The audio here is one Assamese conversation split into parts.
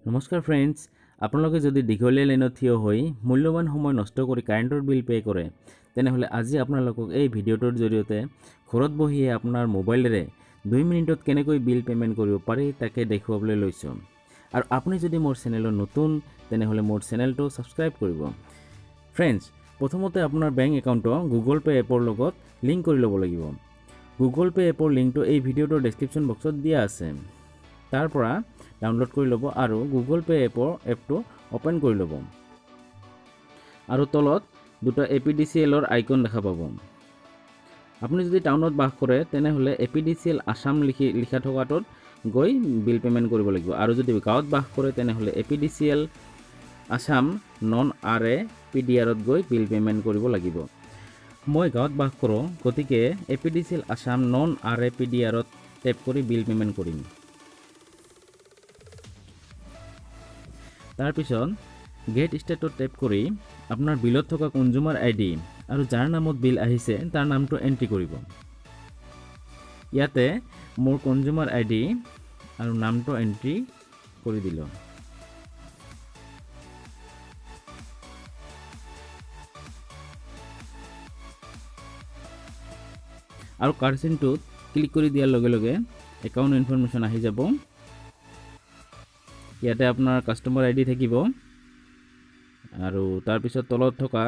নমস্কাৰ ফ্ৰেণ্ডছ, আপোনালোকে যদি দীঘলীয়া লাইনত থিয় হৈ মূল্যৱান সময় নষ্ট কৰি কাৰেণ্টৰ বিল পে' কৰে, তেনেহ'লে আজি আপোনালোকক এই ভিডিঅ'টোৰ জৰিয়তে ঘৰত বহিয়ে আপোনাৰ মোবাইলেৰে 2 মিনিটত কেনেকৈ বিল পে'মেণ্ট কৰিব পাৰি তাকে দেখুৱাবলৈ লৈছোঁ। আৰু আপুনি যদি মোৰ চেনেলত নতুন, তেনেহ'লে মোৰ চেনেলটো ছাবস্ক্ৰাইব কৰিব। ফ্ৰেণ্ডছ, প্ৰথমতে আপোনাৰ বেংক একাউণ্টটো গুগল পে' এপৰ লগত লিংক কৰি ল'ব লাগিব। গুগল পে' এপৰ লিংকটো এই ভিডিঅ'টোৰ ডেছক্ৰিপশ্যন বক্সত দিয়া আছে। তাৰ পৰা ডাউনলোড কৰি ল'ব আৰু গুগল পে' এপটো অ'পেন কৰি ল'ব। আৰু তলত দুটা APDCLৰ আইকন দেখা পাব। আপুনি যদি টাউনত বাস কৰে তেনেহ'লে APDCL আছাম লিখা থকাটোত গৈ বিল পে'মেণ্ট কৰিব লাগিব। আৰু যদি গাঁৱত বাস কৰে তেনেহ'লে APDCL আছাম নন RAPDRত গৈ বিল পে'মেণ্ট কৰিব লাগিব। মই গাঁৱত বাস কৰোঁ, গতিকে APDCL আছাম নন RAPDRত টেপ কৰি বিল পে'মেণ্ট কৰিম। তাৰপিছত গেট ষ্টাৰ্টত টেপ কৰি আপোনাৰ বিলত থকা কনজিউমাৰ ID আৰু যাৰ নামত বিল আহিছে তাৰ নামটো এণ্ট্ৰি কৰিব। ইয়াতে মোৰ কনজিউমাৰ ID আৰু নামটো এণ্ট্ৰি কৰি দিলোঁ। আৰু কাৰ্চিনটোত ক্লিক কৰি দিয়াৰ লগে লগে একাউণ্ট ইনফৰমেশ্যন আহি যাব। ইয়াতে আপোনাৰ কাষ্টমাৰ ID থাকিব আৰু তাৰপিছত তলত থকা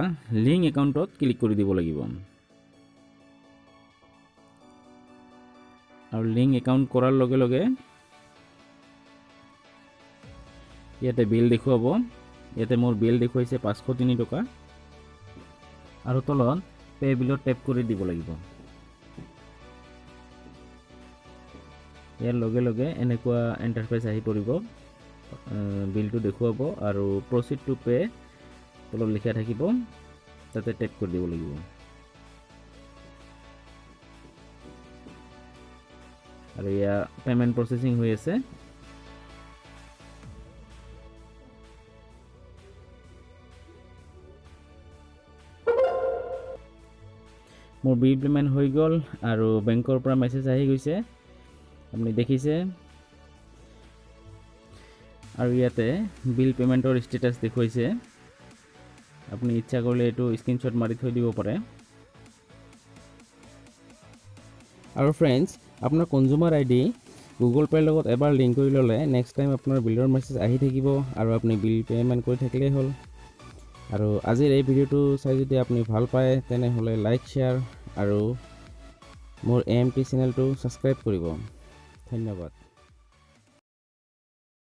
লিংক একাউণ্টত ক্লিক কৰি দিব লাগিব। আৰু লিংক একাউণ্ট কৰাৰ লগে লগে ইয়াতে বিল দেখুৱাব। ইয়াতে মোৰ বিল দেখুৱাইছে 503 টকা আৰু তলত পে' বিলত টেপ কৰি দিব লাগিব। ইয়াৰ লগে লগে এনেকুৱা ইণ্টাৰফেচ আহি পৰিব। বিলটো দেখুৱাব আৰু প্ৰচিড টু পে' তলত লিখা থাকিব, তাতে টেপ কৰি দিব লাগিব। আৰু এয়া পে'মেণ্ট প্ৰচেছিং হৈ আছে। মোৰ বিল পে'মেণ্ট হৈ গ'ল আৰু বেংকৰ পৰা মেছেজ আহি গৈছে, আপুনি দেখিছে। আৰু ইয়াতে বিল পে'মেণ্টৰ ষ্টেটাছ দেখুৱাইছে। আপুনি ইচ্ছা কৰিলে এইটো স্ক্ৰীনশ্বট মাৰি থৈ দিব পাৰে। আৰু ফ্ৰেণ্ডছ, আপোনাৰ কনজিউমাৰ ID গুগল পে'ৰ লগত এবাৰ লিংক কৰি ল'লে নেক্সট টাইম আপোনাৰ বিলৰ মেছেজ আহি থাকিব আৰু আপুনি বিল পে'মেণ্ট কৰি থাকিলেই হ'ল। আৰু আজিৰ এই ভিডিঅ'টো চাই যদি আপুনি ভাল পায় তেনেহ'লে লাইক, শ্বেয়াৰ আৰু মোৰ AMT চেনেলটো ছাবস্ক্ৰাইব কৰিব। ধন্যবাদ।